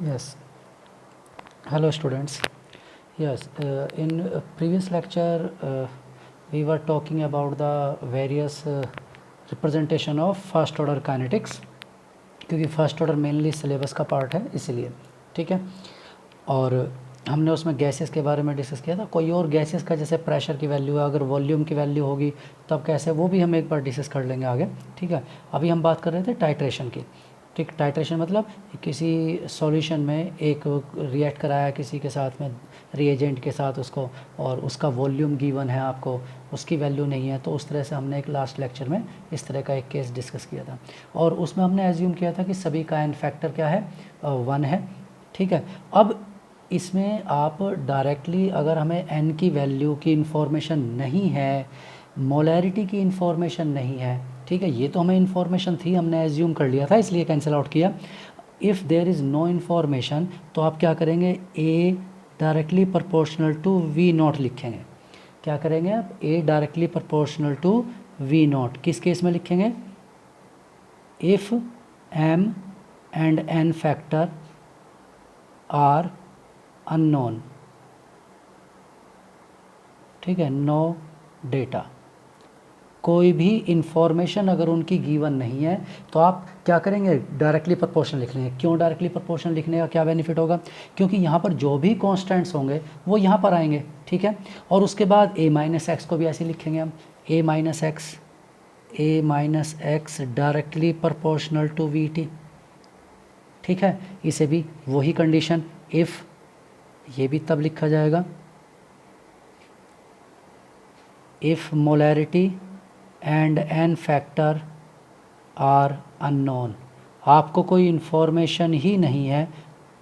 Yes. Hello, students. Yes. In previous lecture, we were talking about the various representation of first order kinetics, क्योंकि first order mainly syllabus का part है, इसीलिए ठीक है। और हमने उसमें गैसेस के बारे में डिस्कस किया था। कोई और गैसेस का जैसे प्रेशर की वैल्यू है, अगर वॉल्यूम की वैल्यू होगी तब कैसे, वो भी हम एक बार डिस्कस कर लेंगे आगे, ठीक है। अभी हम बात कर रहे थे टाइट्रेशन की, ठीक। टाइट्रेशन मतलब किसी सॉल्यूशन में एक रिएक्ट कराया किसी के साथ में, रिएजेंट के साथ उसको, और उसका वॉल्यूम गिवन है आपको, उसकी वैल्यू नहीं है, तो उस तरह से हमने एक लास्ट लेक्चर में इस तरह का एक केस डिस्कस किया था। और उसमें हमने एज्यूम किया था कि सभी का एन फैक्टर क्या है, 1 है, ठीक है। अब इसमें आप डायरेक्टली अगर हमें n की वैल्यू की इन्फॉर्मेशन नहीं है, मोलैरिटी की इन्फॉर्मेशन नहीं है, ठीक है, ये तो हमें इन्फॉर्मेशन थी, हमने एज्यूम कर लिया था, इसलिए कैंसिल आउट किया। If there is no information तो आप क्या करेंगे, a directly proportional to v not लिखेंगे। क्या करेंगे आप, a directly proportional to v नॉट, किस केस में लिखेंगे, if m and n factor are unknown, ठीक है, नो डेटा, कोई भी इंफॉर्मेशन अगर उनकी गिवन नहीं है तो आप क्या करेंगे, डायरेक्टली प्रोपोर्शनल लिख लेंगे। क्यों डायरेक्टली प्रोपोर्शनल लिखने का क्या बेनिफिट होगा, क्योंकि यहाँ पर जो भी कांस्टेंट्स होंगे वो यहाँ पर आएंगे, ठीक है। और उसके बाद a माइनस एक्स को भी ऐसे लिखेंगे हम, a minus x directly proportional to V T, ठीक है। इसे भी वही कंडीशन, इफ़, ये भी तब लिखा जाएगा if molarity and n factor are unknown, आपको कोई इन्फॉर्मेशन ही नहीं है,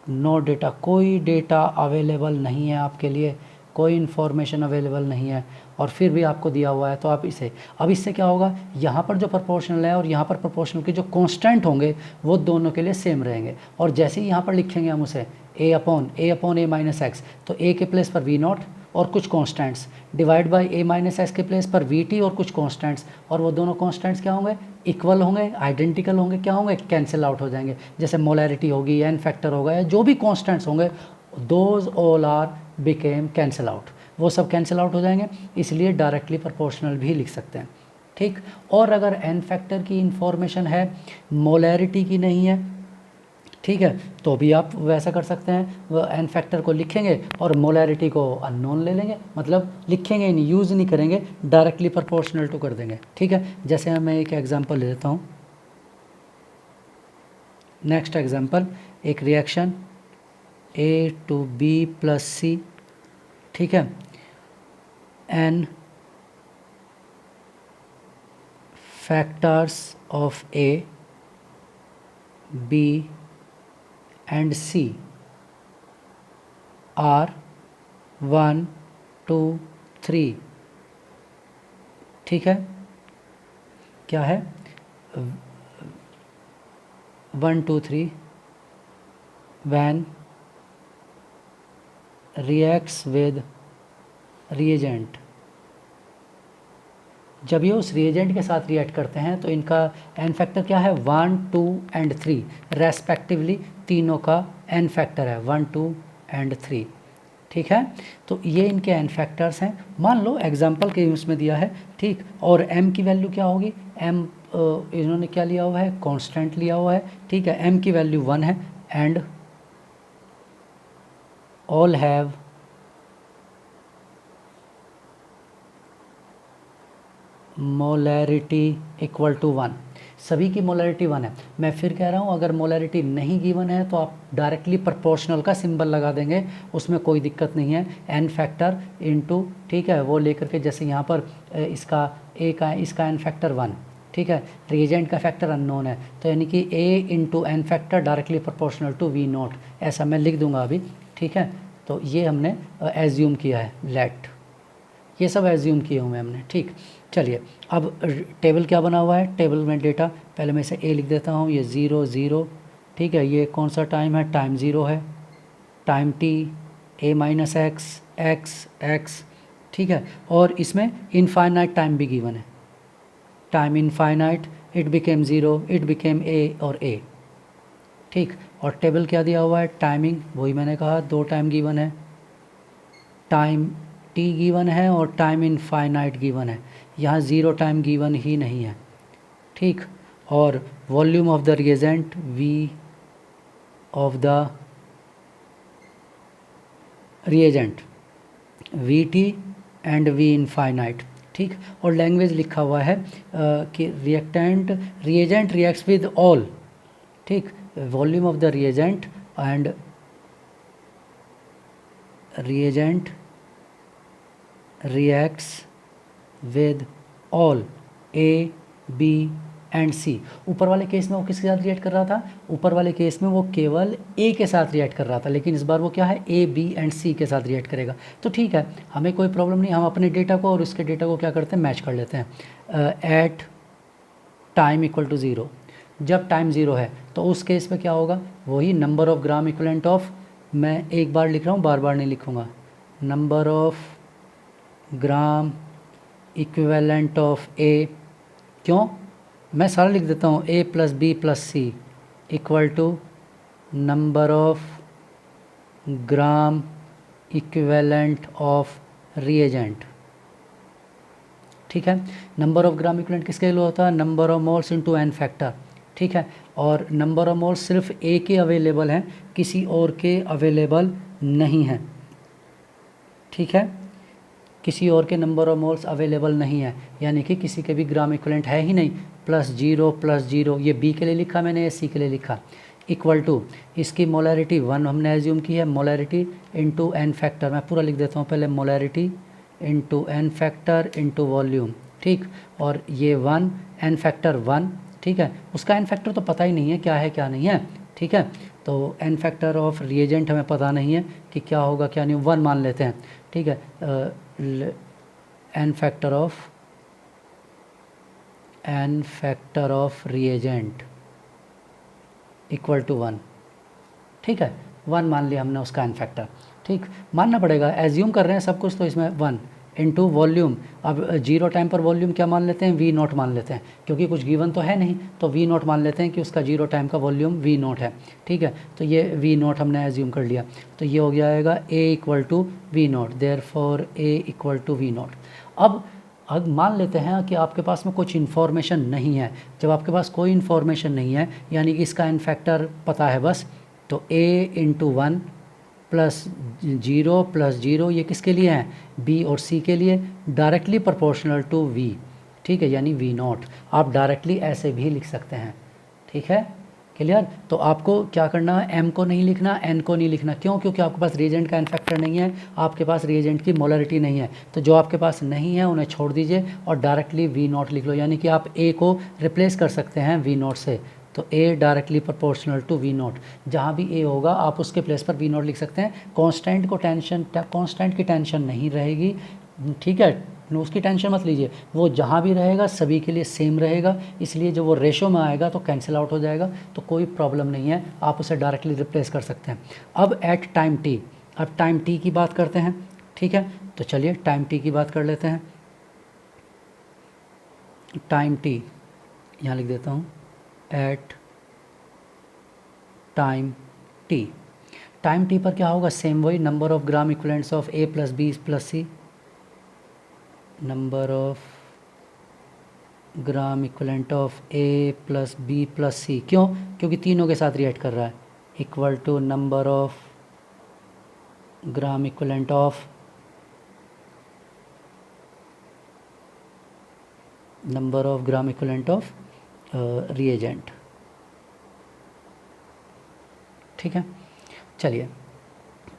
नो डेटा, कोई डेटा अवेलेबल नहीं है आपके लिए, कोई इन्फॉर्मेशन अवेलेबल नहीं है, और फिर भी आपको दिया हुआ है, तो आप इसे, अब इससे क्या होगा, यहाँ पर जो प्रोपोर्शनल है और यहाँ पर प्रोपोर्शनल के जो कांस्टेंट होंगे वो दोनों के लिए सेम रहेंगे। और जैसे ही यहाँ पर लिखेंगे हम उसे a माइनस एक्स, तो a के प्लेस पर वी नॉट और कुछ constants, divide by a minus x के प्लेस पर वी टी और कुछ कांस्टेंट्स, और वो दोनों कांस्टेंट्स क्या होंगे, इक्वल होंगे, आइडेंटिकल होंगे, क्या होंगे, कैंसिल आउट हो जाएंगे। जैसे मोलैरिटी होगी, एन फैक्टर होगा, या जो भी कांस्टेंट्स होंगे, those all are became cancel out, वो सब कैंसिल आउट हो जाएंगे, इसलिए डायरेक्टली प्रोपोर्शनल भी लिख सकते हैं, ठीक। और अगर एन फैक्टर की इंफॉर्मेशन है, मोलैरिटी की नहीं है, ठीक है, तो भी आप वैसा कर सकते हैं, वो एन फैक्टर को लिखेंगे और मोलैरिटी को अननोन ले लेंगे, मतलब लिखेंगे नहीं, यूज़ नहीं करेंगे, डायरेक्टली प्रोपोर्शनल टू कर देंगे, ठीक है। जैसे मैं एक एग्जांपल ले लेता हूँ, नेक्स्ट एग्जांपल, एक reaction a to b plus C, ठीक है, n factors of a, b and C are 1, 2, 3, ठीक है, क्या है, 1, 2, 3 when reacts with reagent, जब ये उस रिएजेंट के साथ रिएक्ट करते हैं तो इनका एन फैक्टर क्या है, 1, 2 एंड 3 रेस्पेक्टिवली, तीनों का एन फैक्टर है 1, 2 एंड 3, ठीक है। तो ये इनके एन फैक्टर्स हैं, मान लो एग्जांपल के यूज़ में दिया है, ठीक। और m की वैल्यू क्या होगी, m इन्होंने क्या लिया हुआ है, कांस्टेंट लिया हुआ है, ठीक है, m की वैल्यू 1 है, and all have molarity equal to 1, सभी की मोलैरिटी 1 है। मैं फिर कह रहा हूँ, अगर मोलैरिटी नहीं गिवन है तो आप डायरेक्टली प्रोपोर्शनल का सिंबल लगा देंगे, उसमें कोई दिक्कत नहीं है, एन फैक्टर इनटू, ठीक है, वो लेकर के, जैसे यहाँ पर इसका a का, इसका एन फैक्टर 1, ठीक है, रिएजेंट का फैक्टर अननोन है, तो यानी कि a into n factor directly proportional to V not, ऐसा मैं लिख दूंगा अभी, ठीक है। तो ये हमने एज्यूम किया है, लेट, ये सब एज्यूम किए हुए हमने, ठीक। चलिए, अब टेबल क्या बना हुआ है, टेबल में डेटा, पहले मैं इसे ए लिख देता हूँ, ये 0, 0, ठीक है, ये कौन सा टाइम है, टाइम 0 है, time t, a minus x, x, x, ठीक है। और इसमें इनफाइनाइट टाइम भी गिवन है, time infinite, it became 0, it became a और a, ठीक। और टेबल क्या दिया हुआ है, टाइमिंग, वही मैंने कहा 2 टाइम गिवन है, टाइम टी गिवन है और टाइम इनफाइनाइट गिवन है, यहाँ 0 टाइम गिवन ही नहीं है। ठीक। और volume of the reagent V of the reagent V T and V infinite. ठीक। और लैंग्वेज लिखा हुआ है कि reactant reagent reacts with all. ठीक। Volume of the reagent and reagent reacts with all A, B and C। ऊपर वाले case में वो किसके साथ रिएक्ट कर रहा था, ऊपर वाले केस में वो केवल A के साथ रिएक्ट कर रहा था, लेकिन इस बार वो क्या है, A, B एंड C के साथ रिएक्ट करेगा। तो ठीक है, हमें कोई प्रॉब्लम नहीं, हम अपने डेटा को और उसके डेटा को क्या करते हैं, मैच कर लेते हैं। एट टाइम इक्वल टू 0, जब टाइम 0 है तो उस केस में क्या होगा, वही number of gram equivalent of, मैं एक बार लिख रहा हूँ, बार बार नहीं लिखूँगा, number of gram equivalent of A, क्यों, मैं सारा लिख देता हूँ, A plus B plus C equal to number of gram equivalent of reagent. ठीक है। नंबर ऑफ ग्राम इक्विवेलेंट किसके लिए होता है, number of moles into n factor. ठीक है। और नंबर ऑफ मोल्स सिर्फ ए के अवेलेबल हैं, किसी और के अवेलेबल नहीं हैं। ठीक है, किसी और के नंबर ऑफ मोल्स अवेलेबल नहीं है, यानी कि किसी के भी ग्राम इक्विवेलेंट है ही नहीं। +0 ये बी के लिए लिखा मैंने, ये सी के लिए लिखा, इक्वल टू इसकी मोलैरिटी 1 हमने एज्यूम की है, मोलैरिटी इनटू एन फैक्टर, मैं पूरा लिख देता हूँ पहले, molarity into n factor into volume. ठीक। और ये 1 एन फैक्टर 1। ठीक है, उसका एन फैक्टर तो पता ही नहीं है क्या है क्या नहीं है। ठीक है, तो एन फैक्टर ऑफ रिएजेंट हमें पता नहीं है कि क्या होगा क्या नहीं, 1 मान लेते हैं। ठीक है, n factor of reagent equal to 1। ठीक है, 1 मान लिया हमने उसका एन फैक्टर। ठीक, मानना पड़ेगा, एज्यूम कर रहे हैं सब कुछ, तो इसमें 1 इनटू वॉल्यूम। अब 0 टाइम पर वॉल्यूम क्या मान लेते हैं, V0 मान लेते हैं, क्योंकि कुछ गिवन तो है नहीं, तो V0 मान लेते हैं कि उसका 0 टाइम का वॉल्यूम V0 है। ठीक है, तो ये V0 हमने एज्यूम कर लिया, तो ये हो जाएगा A equal to V0, therefore A equal to V0। अब मान लेते हैं कि आपके पास में कुछ इन्फॉर्मेशन नहीं है। जब आपके पास कोई इन्फॉर्मेशन नहीं है, यानी कि इसका एन फैक्टर पता है बस, तो A इंटू 1 +0 ये किसके लिए हैं, बी और सी के लिए, डायरेक्टली प्रोपोर्शनल टू वी। ठीक है, यानी V0 आप डायरेक्टली ऐसे भी लिख सकते हैं। ठीक है, क्लियर। तो आपको क्या करना है, एम को नहीं लिखना, एन को नहीं लिखना, क्यों, क्योंकि आपके पास रिएजेंट का एन फैक्टर नहीं है, आपके पास रिएजेंट की मोलरिटी नहीं है, तो जो आपके पास नहीं है उन्हें छोड़ दीजिए और डायरेक्टली V0 लिख लो, यानी कि आप ए को रिप्लेस कर सकते हैं V0 से, तो A directly proportional to V0, जहाँ भी A होगा आप उसके प्लेस पर V0 लिख सकते हैं। कांस्टेंट की टेंशन नहीं रहेगी। ठीक है, उसकी टेंशन मत लीजिए, वो जहाँ भी रहेगा सभी के लिए सेम रहेगा, इसलिए जब वो रेशो में आएगा तो कैंसिल आउट हो जाएगा, तो कोई प्रॉब्लम नहीं है, आप उसे डायरेक्टली रिप्लेस कर सकते हैं। अब एट टाइम t, अब टाइम t की बात करते हैं। ठीक है, तो चलिए टाइम t की बात कर लेते हैं। टाइम t यहाँ लिख देता हूँ, at time t। Time t पर क्या होगा, सेम वही, number of gram equivalents of A plus B plus C, number of gram equivalent of A plus B plus C, क्यों, क्योंकि तीनों के साथ रिएक्ट कर रहा है, equal to number of gram equivalent of reagent. ठीक है, चलिए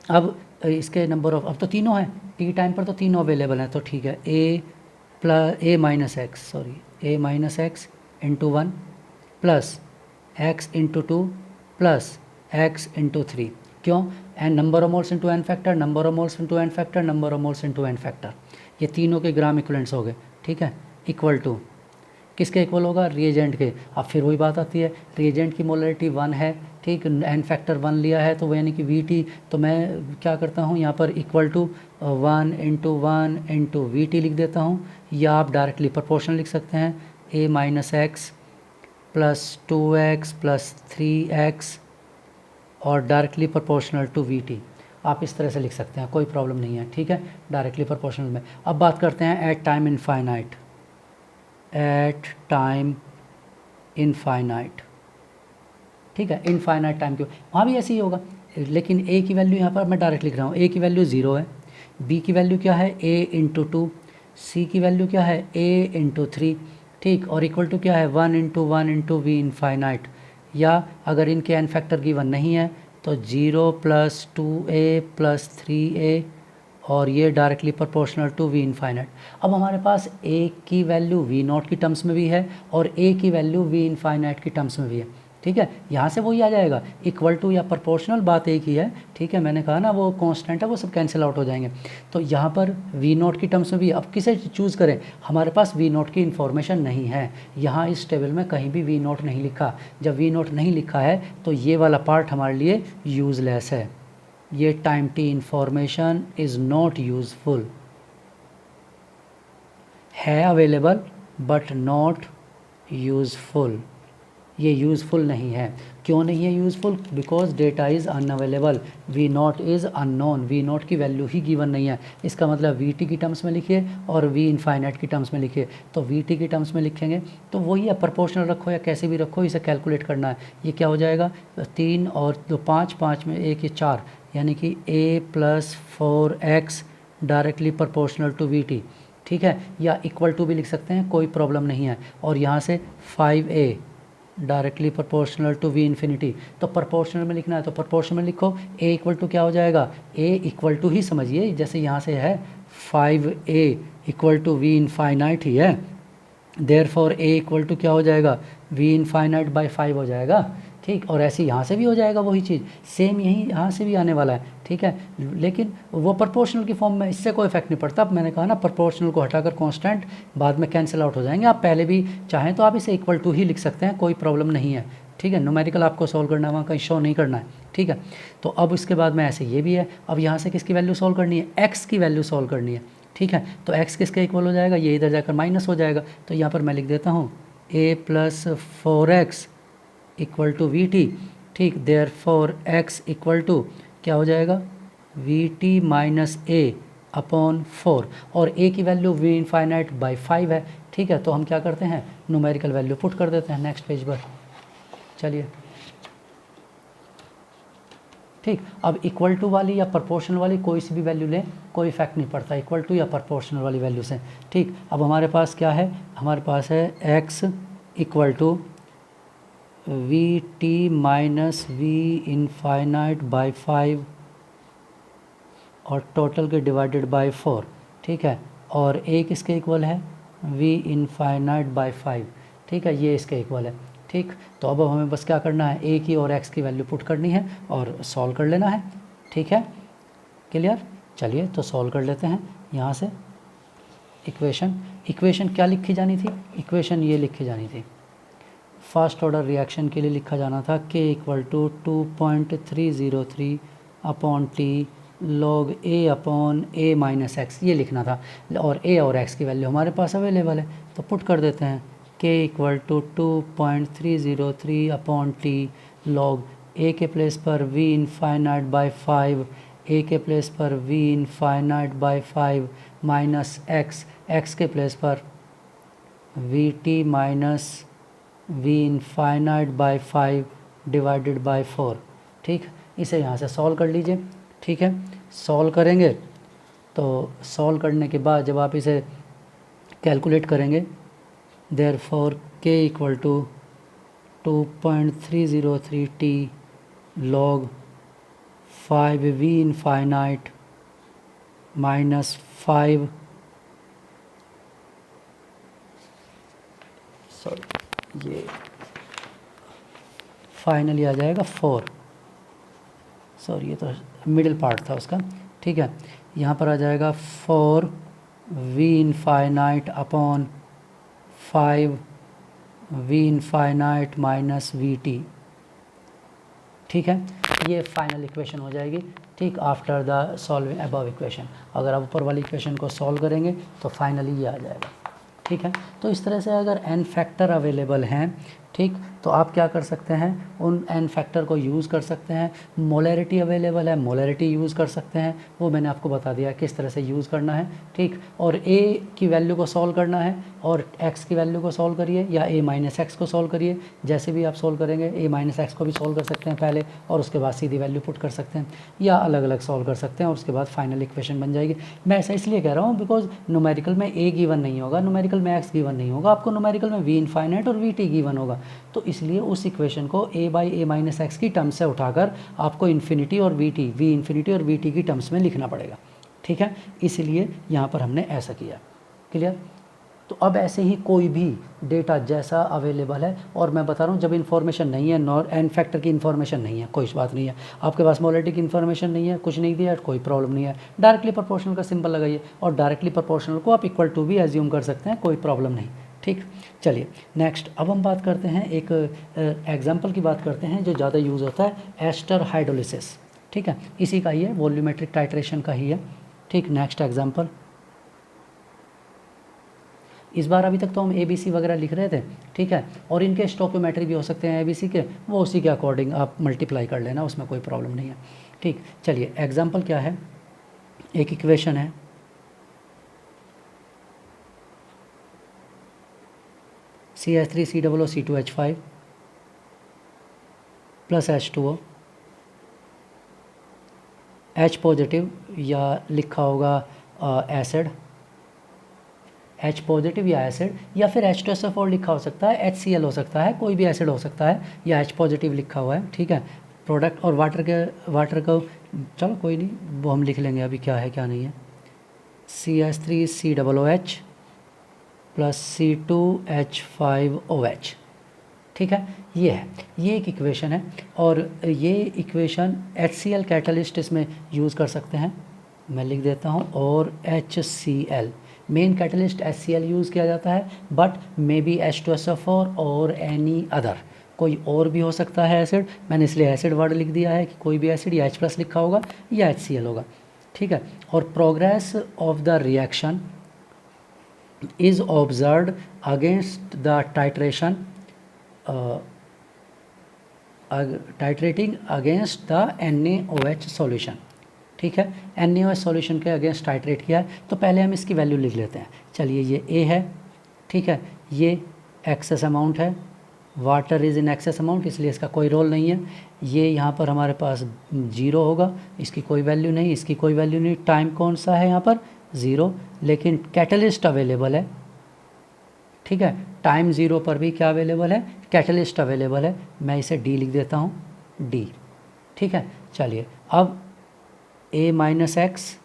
अब इसके नंबर ऑफ, अब तो तीनों हैं, टी टाइम पर तो तीनों अवेलेबल हैं, तो ठीक है, A minus x into 1 plus x into 2 plus x into 3, क्यों, n number of moles into n factor, number of moles into n factor, number of moles into n factor, ये तीनों के ग्राम इक्विवेलेंट्स हो गए। ठीक है, equal to किसके equal होगा, रिएजेंट के। अब फिर वही बात आती है, रिएजेंट की मोलरिटी 1 है, ठीक, एन फैक्टर 1 लिया है, तो वो यानी कि VT, तो मैं क्या करता हूँ यहाँ पर इक्वल टू 1 इंटू 1 लिख देता हूँ, या आप डायरेक्टली प्रोपोर्शनल लिख सकते हैं, A minus x plus 2x plus 3x और directly proportional to V T. आप इस तरह से लिख सकते हैं, कोई प्रॉब्लम नहीं है, ठीक है, डायरेक्टली प्रोपोर्शनल में। अब बात करते हैं at time infinite. At time infinite, ठीक है, इनफाइनाइट टाइम के वहाँ भी ऐसे ही होगा, लेकिन ए की वैल्यू यहाँ पर मैं डायरेक्ट लिख रहा हूँ। ए की वैल्यू 0 है, बी की वैल्यू क्या है ए इंटू 2, सी की वैल्यू क्या है ए इंटू 3, ठीक, और इक्वल टू क्या है 1 इंटू 1 इंटू वी इनफाइनाइट। या अगर इनके एन फैक्टर गिवन नहीं है तो 0 प्लस 2a प्लस 3a, और ये directly proportional to V infinite. अब हमारे पास a की वैल्यू v नॉट की टर्म्स में भी है और a की वैल्यू v इनफाइनाइट की टर्म्स में भी है, ठीक है। यहाँ से वही आ जाएगा इक्वल टू या प्रोपोर्शनल, बात एक ही है, ठीक है। मैंने कहा ना वो कांस्टेंट है, वो सब कैंसिल आउट हो जाएंगे। तो यहाँ पर वी नॉट की टर्म्स में भी, अब किसे चूज़ करें, हमारे पास वी नॉट की इन्फॉर्मेशन नहीं है, यहाँ इस टेबल में कहीं भी वी नॉट नहीं लिखा। जब वी नॉट नहीं लिखा है तो ये वाला पार्ट हमारे लिए यूज़लेस है, ये time T information is not useful, है अवेलेबल बट नॉट यूज़फुल, ये यूज़फुल नहीं है। क्यों नहीं है useful? Because data is unavailable, V not is unknown, V not की वैल्यू ही गिवन नहीं है। इसका मतलब वी टी की टर्म्स में लिखिए और वी इनफाइनाइट की टर्म्स में लिखिए। तो वी टी की टर्म्स में लिखेंगे तो वही है, प्रोपोर्शनल रखो या कैसे भी रखो, इसे कैलकुलेट करना है। ये क्या हो जाएगा 3 और 2 5, 5 में 1 ये 4, यानी कि a plus 4x directly proportional to V T, ठीक है, या इक्वल टू भी लिख सकते हैं, कोई प्रॉब्लम नहीं है। और यहाँ से 5a directly proportional to V infinity. तो प्रोपोर्शनल में लिखना है तो प्रोपोर्शनल में लिखो, a इक्वल टू क्या हो जाएगा, a इक्वल टू ही समझिए, जैसे यहाँ से है 5a equal to V infinite ही है, देयरफॉर a इक्वल टू क्या हो जाएगा v इनफाइनाइट बाय 5 हो जाएगा, ठीक। और ऐसे यहाँ से भी हो जाएगा वही चीज़, सेम यही यहाँ से भी आने वाला है, ठीक है। लेकिन वो प्रोपोर्शनल की फॉर्म में, इससे कोई इफेक्ट नहीं पड़ता। अब मैंने कहा ना प्रोपोर्शनल को हटाकर कांस्टेंट बाद में कैंसिल आउट हो जाएंगे। आप पहले भी चाहें तो आप इसे इक्वल टू ही लिख सकते हैं, कोई प्रॉब्लम नहीं है, ठीक है। न्यूमेरिकल आपको सॉल्व करना है, वहाँ कहीं शो नहीं करना है, ठीक है। तो अब उसके बाद में ऐसे ये भी है, अब यहाँ से किसकी वैल्यू सॉल्व करनी है, x की वैल्यू सॉल्व करनी है, ठीक है। तो x किसके इक्वल हो जाएगा, ये इधर जाकर माइनस हो जाएगा। तो यहाँ पर मैं लिख देता हूँ a plus 4x equal to V T, ठीक, देयरफॉर x इक्वल टू क्या हो जाएगा V T minus A upon 4, और a की वैल्यू v इनफाइनाइट बाई 5 है, ठीक है। तो हम क्या करते हैं, न्यूमेरिकल वैल्यू पुट कर देते हैं नेक्स्ट पेज पर, चलिए, ठीक। अब इक्वल टू वाली या प्रोपोर्शनल वाली कोई सी भी वैल्यू लें, कोई इफेक्ट नहीं पड़ता, इक्वल टू या प्रोपोर्शनल वाली वैल्यू से, ठीक। अब हमारे पास क्या है, हमारे पास है x equal to V T minus V infinite by 5 और टोटल के डिवाइडेड बाई 4, ठीक है। और a किसके इक्वल है, v इनफाइनाइट बाई 5, ठीक है, ये इसके इक्वल है, ठीक। तो अब हमें बस क्या करना है, a की और x की वैल्यू पुट करनी है और सॉल्व कर लेना है, ठीक है, क्लियर। चलिए तो सॉल्व कर लेते हैं यहाँ से इक्वेशन क्या लिखी जानी थी, इक्वेशन ये लिखी जानी थी, फर्स्ट ऑर्डर रिएक्शन के लिए लिखा जाना था k equal to 2.303 upon T log a upon a minus x, ये लिखना था। और a और x की वैल्यू हमारे पास अवेलेबल है, तो पुट कर देते हैं k equal to 2.303 upon T log a के प्लेस पर v इनफाइनाइट बाई 5, a के प्लेस पर v infinite by 5 minus x के प्लेस पर V T minus V infinite by 5 divided by 4, ठीक। इसे यहाँ से सॉल्व कर लीजिए, ठीक है। सॉल्व करेंगे तो सॉल्व करने के बाद जब आप इसे कैलकुलेट करेंगे, therefore k equal to 2.303 T log 5v infinite minus 5, sorry ये फाइनली आ जाएगा 4, सॉरी ये तो मिडिल पार्ट था उसका, ठीक है। यहाँ पर आ जाएगा 4v infinite upon 5v infinite minus V T, ठीक है। ये फाइनल इक्वेशन हो जाएगी, ठीक, after the solving above equation. अगर आप ऊपर वाली इक्वेशन को सॉल्व करेंगे तो फाइनली ये आ जाएगा, ठीक है। तो इस तरह से अगर n फैक्टर अवेलेबल हैं ठीक, तो आप क्या कर सकते हैं, उन n फैक्टर को यूज़ कर सकते हैं। मोलैरिटी अवेलेबल है, मोलैरिटी यूज़ कर सकते हैं, वो मैंने आपको बता दिया किस तरह से यूज़ करना है। ठीक, और a की वैल्यू को सॉल्व करना है और x की वैल्यू को सॉल्व करिए या a माइनस एक्स को सॉल्व करिए, जैसे भी आप सॉल्व करेंगे। a माइनस एक्स को भी सॉल्व कर सकते हैं पहले और उसके बाद सीधी वैल्यू पुट कर सकते हैं, या अलग अलग सॉल्व कर सकते हैं और उसके बाद फाइनल इक्वेशन बन जाएगी। मैं ऐसा इसलिए कह रहा हूँ बिकॉज न्यूमेरिकल में a गिवन नहीं होगा, न्यूमेरिकल में x गिवन नहीं होगा, आपको न्यूमेरिकल में v इनफाइनाइट और vt गिवन होगा। तो इसलिए उस इक्वेशन को a by A minus x की टर्म्स से उठाकर आपको इन्फिनिटी और v इन्फिनिटी और vt की टर्म्स में लिखना पड़ेगा। ठीक है, इसलिए यहाँ पर हमने ऐसा किया। क्लियर? तो अब ऐसे ही कोई भी डेटा जैसा अवेलेबल है, और मैं बता रहा हूँ जब इन्फॉर्मेशन नहीं है, नॉर एन फैक्टर की इन्फॉर्मेशन नहीं है, कोई बात नहीं है, आपके पास मोलैरिटी की इन्फॉर्मेशन नहीं है, कुछ नहीं दिया, कोई प्रॉब्लम नहीं है, डायरेक्टली प्रोपोर्शनल का सिंबल लगाइए और डायरेक्टली प्रोपोर्शनल को आप इक्वल टू भी एज्यूम कर सकते हैं, कोई प्रॉब्लम नहीं। ठीक, चलिए नेक्स्ट अब हम बात करते हैं, एक एग्जाम्पल की बात करते हैं जो ज़्यादा यूज़ होता है, एस्टर हाइड्रोलिसिस। ठीक है, इसी का ही है, वॉल्यूमेट्रिक टाइट्रेशन का ही है। ठीक, नेक्स्ट एग्जाम्पल। इस बार अभी तक तो हम ABC वगैरह लिख रहे थे, ठीक है, और इनके स्टोकियोमेट्री भी हो सकते हैं ABC के, वो उसी के अकॉर्डिंग आप मल्टीप्लाई कर लेना, उसमें कोई प्रॉब्लम नहीं है। ठीक, चलिए एग्जाम्पल क्या है, एक इक्वेशन है, CH3COO2H5 plus H2O, H positive या लिखा होगा एसिड, H पॉजिटिव या एसिड, या फिर H2SO4 लिखा हो सकता है, HCl हो सकता है, कोई भी एसिड हो सकता है, या H पॉजिटिव लिखा हुआ है। ठीक है, प्रोडक्ट और वाटर को चलो कोई नहीं, वो हम लिख लेंगे अभी क्या है क्या नहीं है, CH3COOH प्लस C2H5OH। ठीक है, ये है, ये एक इक्वेशन है, और ये इक्वेशन HCl कैटलिस्ट इसमें यूज़ कर सकते हैं, मैं लिख देता हूँ, और HCl main catalyst HCl use किया जाता है, बट मे बी H2SO4 और एनी अदर, कोई और भी हो सकता है एसिड, मैंने इसलिए एसिड वर्ड लिख दिया है कि कोई भी एसिड या H प्लस लिखा होगा या HCl होगा। ठीक है, और progress of the reaction is observed against the titration, titrating against the NaOH solution. ठीक है, NaOH सॉल्यूशन के अगेंस्ट टाइट्रेट किया है, तो पहले हम इसकी वैल्यू लिख लेते हैं। चलिए ये A है, ठीक है, ये एक्सेस अमाउंट है, water is in excess amount, इसलिए इसका कोई रोल नहीं है। ये यहाँ पर हमारे पास 0 होगा, इसकी कोई वैल्यू नहीं, इसकी कोई वैल्यू नहीं। टाइम कौन सा है यहाँ पर 0, लेकिन कैटलिस्ट अवेलेबल है। ठीक है, टाइम 0 पर भी क्या अवेलेबल है, कैटलिस्ट अवेलेबल है, मैं इसे D लिख देता हूँ, D। ठीक है, चलिए अब A माइनस एक्स,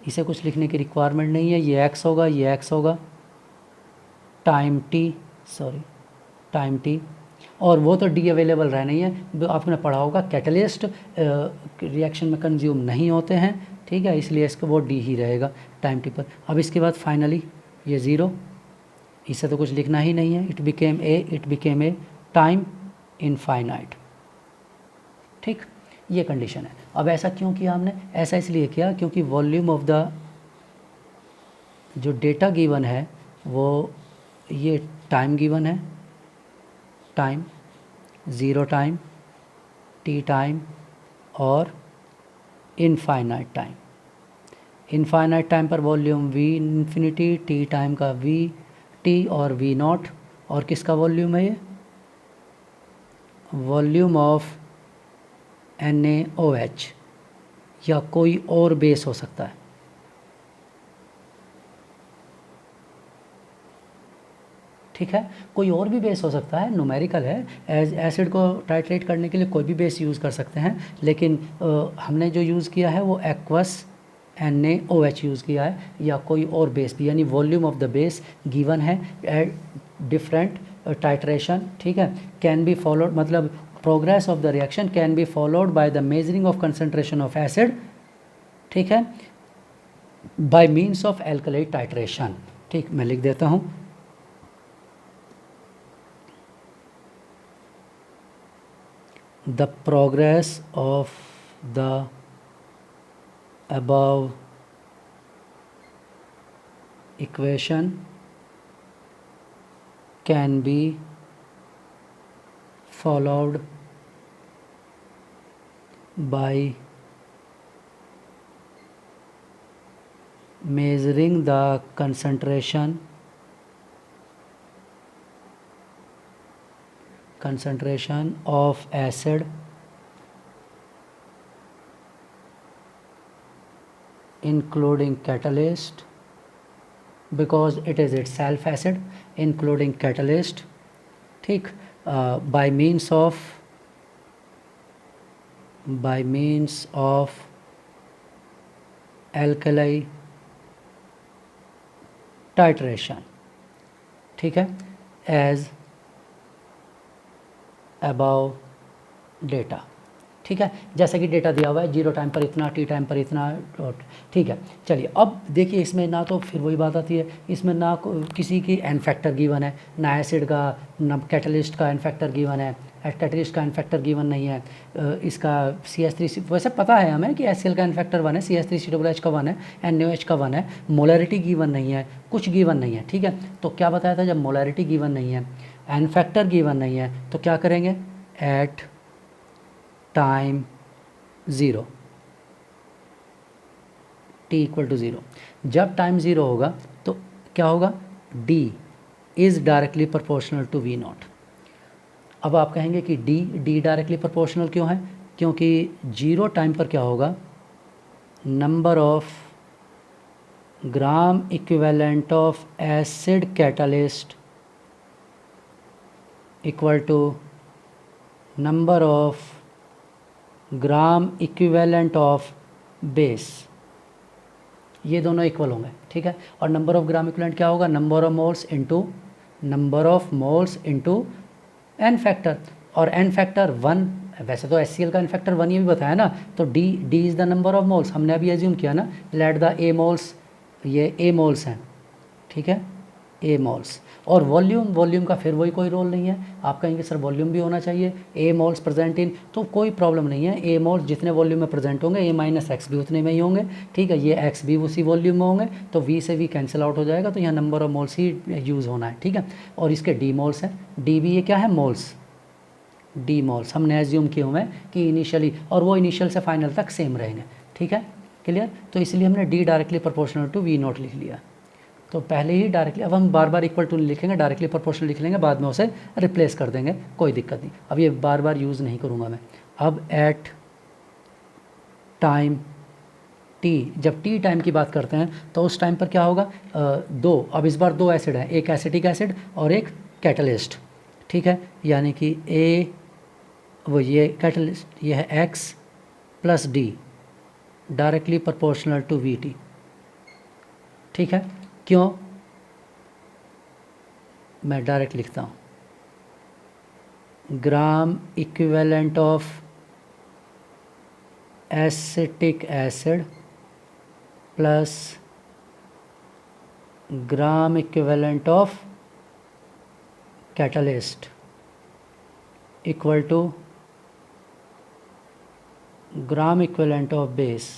इसे कुछ लिखने की रिक्वायरमेंट नहीं है, ये x होगा, ये x होगा, टाइम t, और वो तो D अवेलेबल रह नहीं है, आपने पढ़ा होगा कैटलिस्ट रिएक्शन में कंज्यूम नहीं होते हैं। ठीक है, इसलिए इसका वो D ही रहेगा टाइम t पर। अब इसके बाद फाइनली ये 0, इसे तो कुछ लिखना ही नहीं है, it became a time infinite. ठीक, ये कंडीशन है। अब ऐसा क्यों किया हमने, ऐसा इसलिए किया क्योंकि वॉल्यूम ऑफ द जो डेटा गिवन है वो ये टाइम गिवन है, टाइम 0 टाइम, t टाइम और इनफाइनाइट टाइम। इनफाइनाइट टाइम पर volume v infinity, t time का v t और v नॉट, और किसका वॉल्यूम है ये, वॉल्यूम ऑफ NaOH, या कोई और बेस हो सकता है। ठीक है, कोई और भी बेस हो सकता है, न्यूमेरिकल है, एसिड को टाइट्रेट करने के लिए कोई भी बेस यूज़ कर सकते हैं, लेकिन हमने जो यूज़ किया है वो एक्वस NaOH यूज़ किया है, या कोई और बेस भी, यानी volume of the base given है एट डिफरेंट टाइट्रेशन। ठीक है, कैन बी फॉलोड, मतलब progress of the reaction can be followed by the measuring of concentration of acid, ठीक है, बाय मीन्स ऑफ एल्कलाइट टाइट्रेशन। ठीक, मैं लिख देता हूँ, the progress of the above equation can be followed by measuring the concentration of acid including catalyst, because it is itself acid, including catalyst, ठीक, by means of alkali titration, ठीक है, as above data, ठीक है, जैसा कि data दिया हुआ है 0 टाइम पर इतना, टी टाइम पर इतना, ठीक है। चलिए अब देखिए, इसमें ना तो फिर वही बात आती है, इसमें ना किसी की एन फैक्टर गिवन है, ना एसिड का, ना कैटलिस्ट का एन फैक्टर गिवन है, कैटलिस्ट का एन फैक्टर गिवन नहीं है, इसका CH3, वैसे पता है हमें कि HCl का एन फैक्टर 1 है, CH3COOH का 1 है, NaOH का 1 है, मोलरिटी गिवन नहीं है, कुछ गिवन नहीं है, ठीक है। तो क्या बताया था, जब मोलरिटी गिवन नहीं है, एन फैक्टर गिवन नहीं है, तो क्या करेंगे, at time 0, t equal to 0, जब टाइम 0 होगा तो क्या होगा, d is directly proportional to V0। अब आप कहेंगे कि d डायरेक्टली प्रोपोर्शनल क्यों है, क्योंकि 0 टाइम पर क्या होगा, number of gram equivalent of acid catalyst equal to number of gram equivalent of base, ये दोनों इक्वल होंगे, ठीक है। और नंबर ऑफ ग्राम इक्विवेलेंट क्या होगा, number of moles into n factor, और एन फैक्टर 1, वैसे तो HCl का एन फैक्टर 1 ये भी बताया ना, तो d is the number of moles, हमने अभी एज्यूम किया ना, लेट द ए मोल्स, ये ए मोल्स हैं, ठीक है, ए मोल्स। और वॉल्यूम का फिर वही कोई रोल नहीं है, आप कहेंगे सर वॉल्यूम भी होना चाहिए, ए मोल्स प्रेजेंट इन, तो कोई प्रॉब्लम नहीं है, ए मोल्स जितने वॉल्यूम में प्रेजेंट होंगे ए माइनस एक्स भी उतने में ही होंगे, ठीक है, ये एक्स भी उसी वॉल्यूम में होंगे, तो वी से वी कैंसिल आउट हो जाएगा, तो यहाँ number of moles he use होना है, ठीक है। और इसके डी मोल्स हैं, डी भी ये क्या है, मोल्स, डी मोल्स हमने एज्यूम किए हुए हैं कि इनिशियली, और वो इनिशियल से फाइनल तक सेम रहेंगे, ठीक है, क्लियर। तो इसलिए हमने D directly proportional to V0 लिख लिया, तो पहले ही डायरेक्टली, अब हम बार बार इक्वल टू नहीं लिखेंगे, डायरेक्टली प्रोपोर्शनल लिख लेंगे, बाद में उसे रिप्लेस कर देंगे, कोई दिक्कत नहीं, अब ये बार बार यूज़ नहीं करूँगा मैं। अब एट टाइम t, जब t टाइम की बात करते हैं तो उस टाइम पर क्या होगा, अब इस बार 2 एसिड हैं, एक एसिटिक एसिड और एक कैटलिस्ट, ठीक है, यानी कि ये कैटलिस्ट, ये है x plus d directly proportional to Vt, ठीक है। क्यों, मैं डायरेक्ट लिखता हूँ, gram equivalent of acetic acid plus gram equivalent of catalyst equal to gram equivalent of base.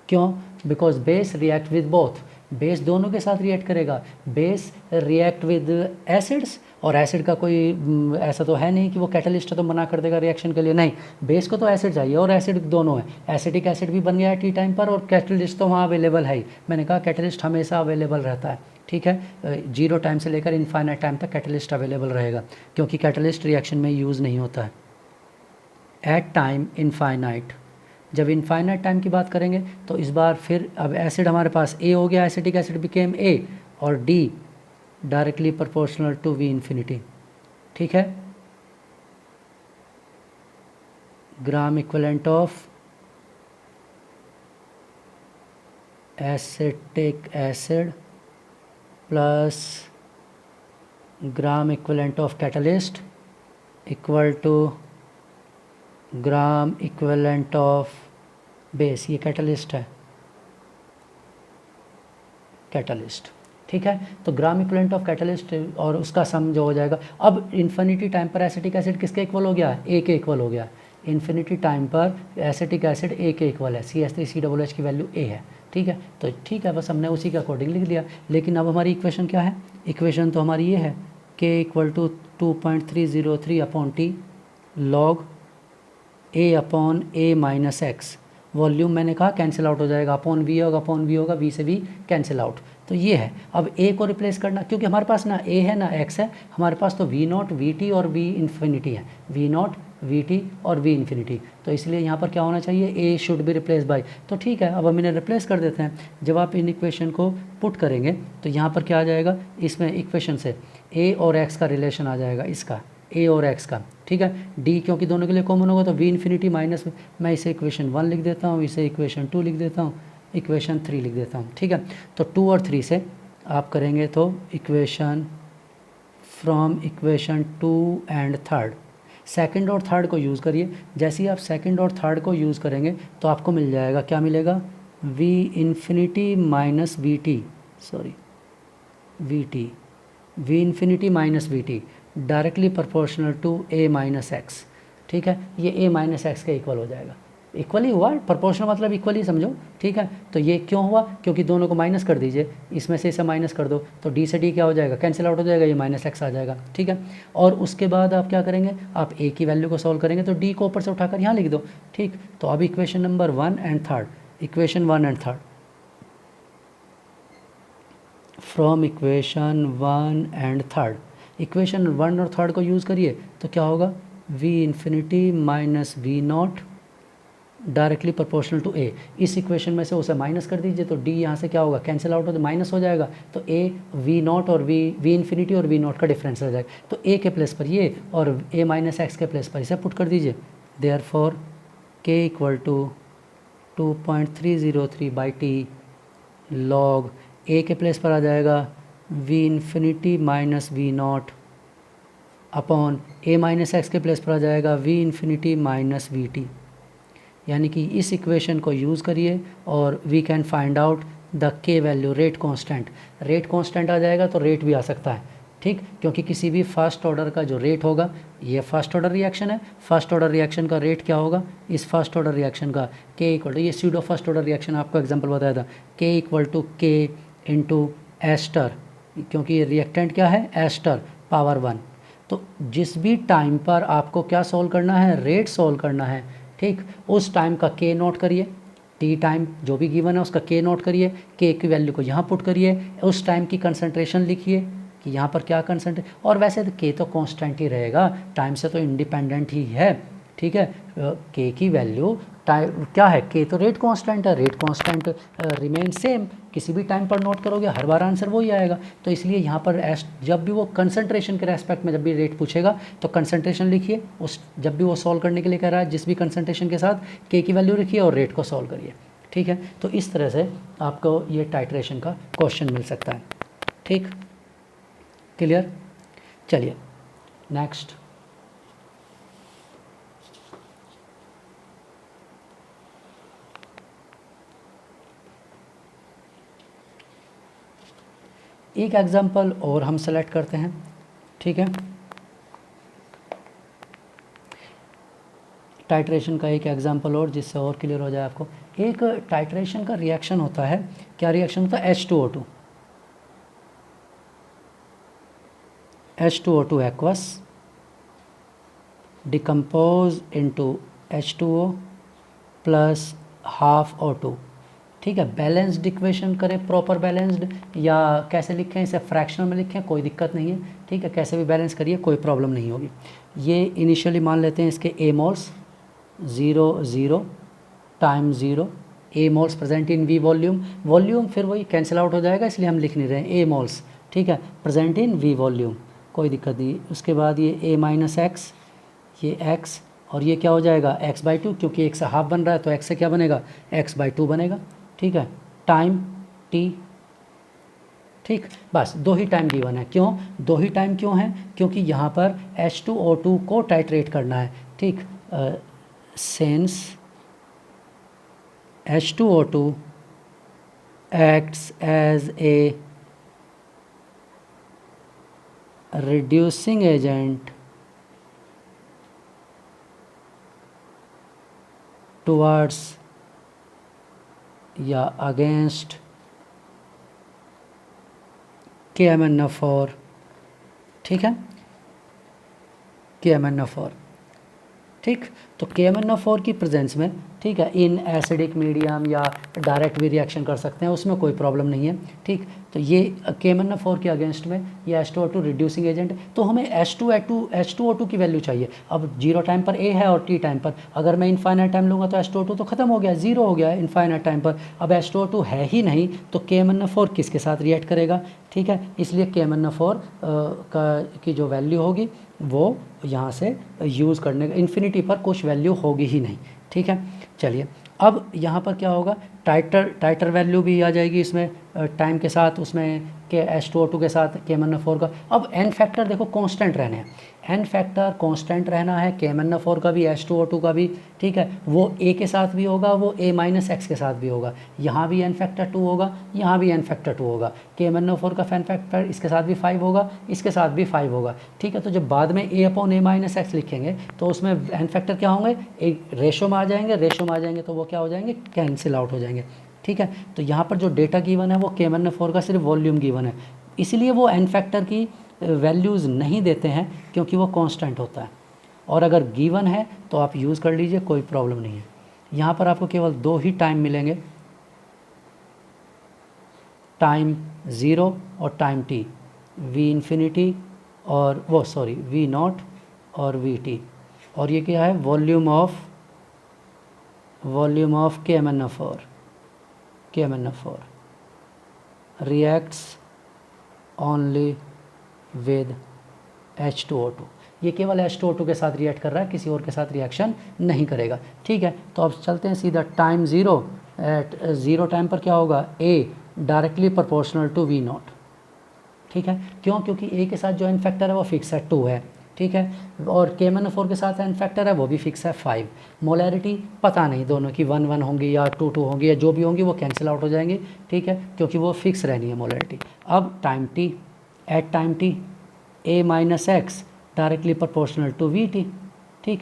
क्यों, because base react with both, base दोनों के साथ रिएक्ट करेगा, बेस रिएक्ट विद एसिड्स, और एसिड का कोई ऐसा तो है नहीं कि वो कैटलिस्ट है तो मना कर देगा रिएक्शन के लिए, नहीं, बेस को तो एसिड चाहिए, और एसिड दोनों है, एसिटिक एसिड भी बन गया है टी टाइम पर, और कैटलिस्ट तो वहाँ अवेलेबल है ही, मैंने कहा कैटलिस्ट हमेशा अवेलेबल रहता है, ठीक है, 0 टाइम से लेकर इनफाइनाइट टाइम तक कैटलिस्ट अवेलेबल रहेगा, क्योंकि कैटलिस्ट रिएक्शन में यूज़ नहीं होता है। एट टाइम इनफाइनाइट, जब इनफाइनाइट टाइम की बात करेंगे तो इस बार फिर अब एसिड हमारे पास A हो गया, एसिटिक एसिड बिकेम A, और D directly proportional to V infinity, ठीक है। Gram equivalent of acetic acid plus gram equivalent of catalyst equal to gram equivalent of base, ये कैटलिस्ट है, कैटलिस्ट, ठीक है। तो ग्राम इक्विवेलेंट ऑफ कैटलिस्ट और उसका सम जो हो जाएगा, अब इन्फिनिटी टाइम पर एसिटिक एसिड किसके इक्वल हो गया, A के इक्वल हो गया, इन्फिनिटी टाइम पर एसिटिक एसिड A के इक्वल है, CH3COOH की वैल्यू A है, ठीक है। तो ठीक है, बस हमने उसी के अकॉर्डिंग लिख दिया, लेकिन अब हमारी इक्वेशन क्या है, इक्वेशन तो हमारी ये है, K equal to 2.303 upon T, log A upon A minus x, volume मैंने कहा कैंसिल आउट हो जाएगा, अपॉन वी होगा, अपॉन वी होगा, वी से वी कैंसिल आउट। तो ये है, अब ए को रिप्लेस करना, क्योंकि हमारे पास ना ए है ना एक्स है, हमारे पास तो वी नॉट वी टी और वी इन्फिनिटी है, वी नॉट वी टी और वी इन्फिनिटी। तो इसलिए यहाँ पर क्या होना चाहिए, ए शुड बी रिप्लेस बाई। तो ठीक है, अब हम इन्हें रिप्लेस कर देते हैं। जब आप इन इक्वेशन को पुट करेंगे तो यहाँ पर क्या आ जाएगा, इसमें इक्वेशन से ए और एक्स का रिलेशन आ जाएगा, इसका ए और एक्स का, ठीक है। डी क्योंकि दोनों के लिए कॉमन होगा तो वी इन्फिनिटी माइनस, मैं इसे इक्वेशन 1 लिख देता हूँ, इसे इक्वेशन 2 लिख देता हूँ, इक्वेशन 3 लिख देता हूँ, ठीक है। तो 2 और 3 से आप करेंगे तो equation from equation 2 and third, second और थर्ड को यूज़ करिए। जैसे ही आप सेकंड और थर्ड को यूज़ करेंगे तो आपको मिल जाएगा, क्या मिलेगा, V infinity minus V T, sorry V T, V infinity minus V T directly proportional to A minus x, ठीक है। ये ए माइनस एक्स के इक्वल हो जाएगा, इक्वल ही हुआ, प्रोपोर्शनल मतलब इक्वल ही समझो, ठीक है। तो ये क्यों हुआ, क्योंकि दोनों को माइनस कर दीजिए, इसमें से इसे माइनस कर दो तो डी से डी क्या हो जाएगा, कैंसिल आउट हो जाएगा, ये माइनस एक्स आ जाएगा, ठीक है। और उसके बाद आप क्या करेंगे, आप ए की वैल्यू को सॉल्व करेंगे तो डी को ऊपर से उठाकर यहाँ लिख दो, ठीक। तो अब equation number 1 and third, equation 1 and third, from equation 1 and third, equation 1 और थर्ड को यूज़ करिए तो क्या होगा, V infinity minus V naught directly proportional to A, इस इक्वेशन में से उसे माइनस कर दीजिए तो डी यहाँ से क्या होगा, कैंसिल आउट हो तो माइनस हो जाएगा, तो ए वी नॉट और वी इन्फिनिटी और वी नॉट का डिफरेंस रह जाएगा, तो ए के प्लेस पर ये और ए माइनस एक्स के प्लेस पर इसे पुट कर दीजिए। Therefore K equal to 2.303 by T log A के प्लेस पर आ जाएगा V infinity minus V naught upon A minus x के प्लेस पर आ जाएगा V infinity minus V T. यानी कि इस इक्वेशन को यूज़ करिए और we can find out the K value, rate constant, rate constant आ जाएगा तो रेट भी आ सकता है, ठीक। क्योंकि किसी भी फर्स्ट ऑर्डर का जो रेट होगा, ये फर्स्ट ऑर्डर रिएक्शन है, फर्स्ट ऑर्डर रिएक्शन का रेट क्या होगा, इस फर्स्ट ऑर्डर रिएक्शन का के इक्वल टू, ये स्यूडो फर्स्ट ऑर्डर रिएक्शन आपको एग्जांपल बताया था, के इक्वल टू के इंटू एस्टर, क्योंकि ये रिएक्टेंट क्या है, एस्टर पावर 1। तो जिस भी टाइम पर आपको क्या सॉल्व करना है, रेट सॉल्व करना है, ठीक, उस टाइम का के नोट करिए, टी टाइम जो भी गिवन है उसका के नोट करिए, के की वैल्यू को यहाँ पुट करिए, उस टाइम की कंसंट्रेशन लिखिए कि यहाँ पर क्या कंसंट्रेट, और वैसे तो के तो कांस्टेंट ही रहेगा, टाइम से तो इंडिपेंडेंट ही है, ठीक है। के की वैल्यू टाइम क्या है, के तो रेट कांस्टेंट है, रेट कांस्टेंट रिमेन सेम, किसी भी टाइम पर नोट करोगे हर बार आंसर वही आएगा। तो इसलिए यहाँ पर जब भी वो कंसंट्रेशन के रेस्पेक्ट में जब भी रेट पूछेगा तो कंसंट्रेशन लिखिए, उस जब भी वो सॉल्व करने के लिए कह रहा है जिस भी कंसंट्रेशन के साथ के की वैल्यू लिखिए और रेट को सॉल्व करिए, ठीक है। तो इस तरह से आपको ये टाइट्रेशन का क्वेश्चन मिल सकता है, ठीक, क्लियर। चलिए नेक्स्ट, एक एग्जांपल और हम सेलेक्ट करते हैं, ठीक है। टाइट्रेशन का एक एग्जांपल और जिससे और क्लियर हो जाए आपको। एक टाइट्रेशन का रिएक्शन होता है, क्या रिएक्शन होता है, H2O2, H2O2 aqueous decompose into H2O plus half O2, ठीक है। बैलेंस्ड इक्वेशन करें, प्रॉपर बैलेंस्ड, या कैसे लिखें, इसे फ्रैक्शनल में लिखें, कोई दिक्कत नहीं है, ठीक है। कैसे भी बैलेंस करिए, कोई प्रॉब्लम नहीं होगी। ये इनिशियली मान लेते हैं इसके A moles 0 0 time 0, A moles present in V volume, volume फिर वही कैंसिल आउट हो जाएगा इसलिए हम लिख नहीं रहे हैं, ए मोल्स, ठीक है, प्रेजेंट इन वी वॉल्यूम, कोई दिक्कत नहीं। उसके बाद ये ए माइनस एक्स, ये एक्स, और ये क्या हो जाएगा x/2, क्योंकि एक से हाफ बन रहा है तो x से क्या बनेगा, x/2 बनेगा, ठीक है। टाइम t, ठीक, बस दो ही टाइम गिवन है। क्यों दो ही टाइम क्यों है, क्योंकि यहाँ पर H2O2 को टाइट्रेट करना है, ठीक। Since H2O2 acts as a reducing agent towards या अगेंस्ट KMnO4, ठीक है, KMnO4। ठीक। तो KMnO4 की प्रेजेंस में, ठीक है, इन एसिडिक मीडियम या डायरेक्ट भी रिएक्शन कर सकते हैं, उसमें कोई प्रॉब्लम नहीं है। ठीक। तो ये KMnO4 के अगेंस्ट में ये H2O2 रिड्यूसिंग एजेंट, तो हमें H2O2 की वैल्यू चाहिए। अब 0 टाइम पर A है और T टाइम पर, अगर मैं इनफाइनाइट टाइम लूँगा तो H2O2 तो ख़त्म हो गया, 0 हो गया इनफाइनाइट टाइम पर। अब H2O2 है ही नहीं, तो KMnO4 किसके साथ रिएक्ट करेगा? ठीक है, इसलिए KMnO4 की जो वैल्यू होगी वो यहाँ से यूज़ करने का इन्फिनिटी पर कुछ वैल्यू होगी ही नहीं। ठीक है, चलिए अब यहाँ पर क्या होगा, टाइटर वैल्यू भी आ जाएगी इसमें टाइम के साथ, उसमें के H2O2 के साथ KMnO4 का। अब n फैक्टर देखो कांस्टेंट रहने हैं, n फैक्टर कांस्टेंट रहना है, KMnO4 का भी H2O2 का भी। ठीक है, वो A के साथ भी होगा, वो A माइनस एक्स के साथ भी होगा, यहाँ भी n फैक्टर 2 होगा, यहाँ भी n फैक्टर 2 होगा। KMnO4 का फैन फैक्टर इसके साथ भी 5 होगा, इसके साथ भी 5 होगा। ठीक है, तो जब बाद में A upon A minus x लिखेंगे तो उसमें n फैक्टर क्या होंगे, एक रेशो में आ जाएंगे, रेशो में आ जाएंगे तो वो क्या हो जाएंगे, कैंसिल आउट हो जाएंगे। ठीक है, तो यहाँ पर जो डेटा गिवन है वो KMnO4 का सिर्फ वॉल्यूम गिवन है, इसलिए वो n फैक्टर की वैल्यूज़ नहीं देते हैं क्योंकि वो कांस्टेंट होता है। और अगर गिवन है तो आप यूज़ कर लीजिए, कोई प्रॉब्लम नहीं है। यहाँ पर आपको केवल 2 ही टाइम मिलेंगे, टाइम 0 और टाइम t, V इन्फिनिटी और V0 और VT। और ये क्या है, volume of KMnO4 reacts only with H2O2। ये केवल H2O2 के साथ रिएक्ट कर रहा है, किसी और के साथ रिएक्शन नहीं करेगा। ठीक है, तो अब चलते हैं सीधा टाइम 0, एट 0 टाइम पर क्या होगा, A directly proportional to V0। ठीक है, क्यों, क्योंकि A के साथ जो n फैक्टर है वो फिक्स है 2 है। ठीक है, और KMnO4 के साथ n फैक्टर है वो भी फिक्स है 5। मोलैरिटी पता नहीं दोनों की 1 1 होंगी या 2 2 होंगी या जो भी होंगी वो कैंसिल आउट हो जाएंगे। ठीक है, क्योंकि वो फिक्स रहनी है मोलैरिटी। अब time t, at time t A minus x directly proportional to VT। ठीक,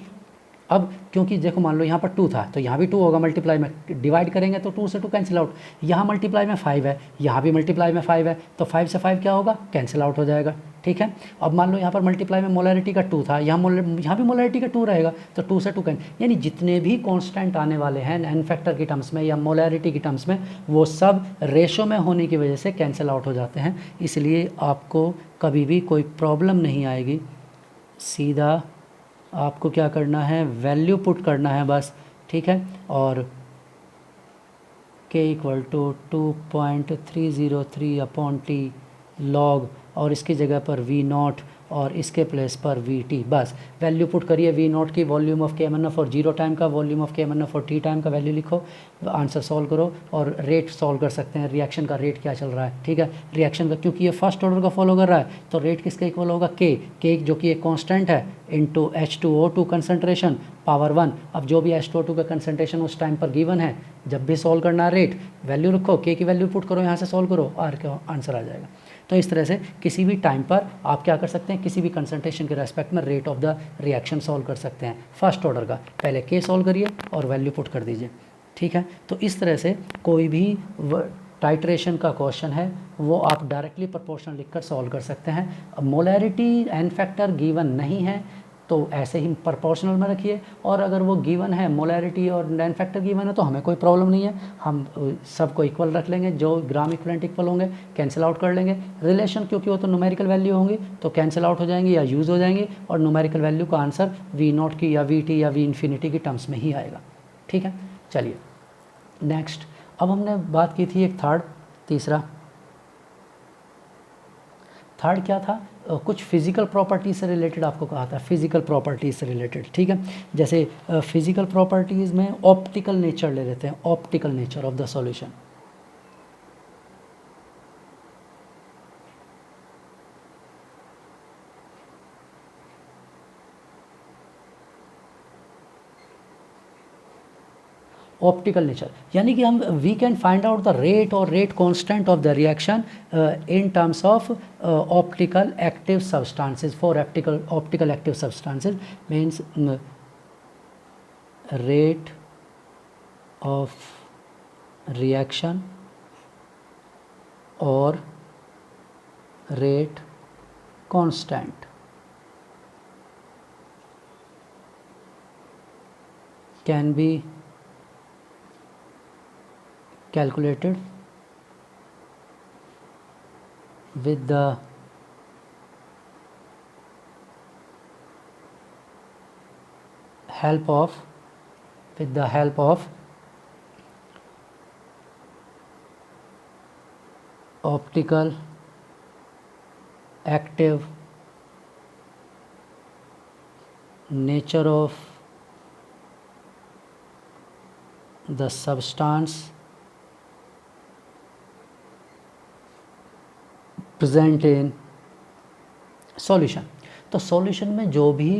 अब क्योंकि देखो मान लो यहाँ पर 2 था तो यहाँ भी 2 होगा, मल्टीप्लाई में डिवाइड करेंगे तो 2 से 2 कैंसिल आउट, यहाँ मल्टीप्लाई में 5 है, यहाँ भी मल्टीप्लाई में 5 है, तो 5 से 5 क्या होगा, कैंसिल आउट हो जाएगा। ठीक है, अब मान लो यहाँ पर मल्टीप्लाई में मोलैरिटी का 2 था, यहाँ भी मोलैरिटी का 2 रहेगा, तो 2 से 2 कैंसिल, यानी जितने भी कॉन्स्टेंट आने वाले हैं n फैक्टर की टर्म्स में या मोलैरिटी की टर्म्स में, वो सब रेशो में होने की वजह से कैंसिल आउट हो जाते हैं। इसलिए आपको कभी भी कोई प्रॉब्लम नहीं आएगी, सीधा आपको क्या करना है, वैल्यू पुट करना है बस। ठीक है, और k equal to 2.303 upon t log, और इसकी जगह पर V0 और इसके प्लेस पर VT, बस वैल्यू पुट करिए। V0 की वॉल्यूम ऑफ KMnO4 0 टाइम का, volume of KMnO4 T time का वैल्यू लिखो, आंसर सॉल्व करो, और रेट सॉल्व कर सकते हैं, रिएक्शन का रेट क्या चल रहा है। ठीक है, रिएक्शन का, क्योंकि ये फर्स्ट ऑर्डर का फॉलो कर रहा है तो रेट किसका इक्वल होगा, K जो कि एक कांस्टेंट है, इनटू H2O2 कंसंट्रेशन पावर 1। अब जो भी H2O2 का कंसंट्रेशन उस टाइम पर गिवन है, जब भी सॉल्व करना है रेट वैल्यू रखो, K की वैल्यू पुट करो, यहाँ से सॉल्व करो, आंसर आ जाएगा। तो इस तरह से किसी भी टाइम पर आप क्या कर सकते हैं, किसी भी कंसंट्रेशन के रेस्पेक्ट में rate of the reaction solve कर सकते हैं फर्स्ट ऑर्डर का। पहले K सॉल्व करिए और वैल्यू पुट कर दीजिए। ठीक है, तो इस तरह से कोई भी टाइट्रेशन का क्वेश्चन है वो आप डायरेक्टली प्रोपोर्शनल लिखकर सॉल्व कर सकते हैं। अब मोलैरिटी n फैक्टर गिवन नहीं है तो ऐसे ही प्रोपोर्शनल में रखिए, और अगर वो गिवन है मोलैरिटी और n फैक्टर गिवन है तो हमें कोई प्रॉब्लम नहीं है, हम सबको इक्वल रख लेंगे, जो ग्राम इक्वलेंट इक्वल होंगे कैंसिल आउट कर लेंगे। रिलेशन क्योंकि वो तो न्यूमेरिकल वैल्यू होंगी तो कैंसिल आउट हो जाएंगी या यूज़ हो जाएंगी, और न्यूमेरिकल वैल्यू का आंसर V0 की या VT या V इन्फिनिटी की टर्म्स में ही आएगा। ठीक है, चलिए नेक्स्ट। अब हमने बात की थी एक थर्ड क्या था, कुछ फिजिकल प्रॉपर्टीज से रिलेटेड आपको कहा था, फिजिकल प्रॉपर्टीज से रिलेटेड। ठीक है, जैसे फिजिकल प्रॉपर्टीज़ में ऑप्टिकल नेचर ले लेते हैं, optical nature of the solution. Optical nature यानी कि हम we can find out the rate और rate constant of the reaction in terms of optical active substances. For optical active substances means rate of reaction और rate constant. can be calculated with the help of optical active nature of the substance present in solution। तो solution में जो भी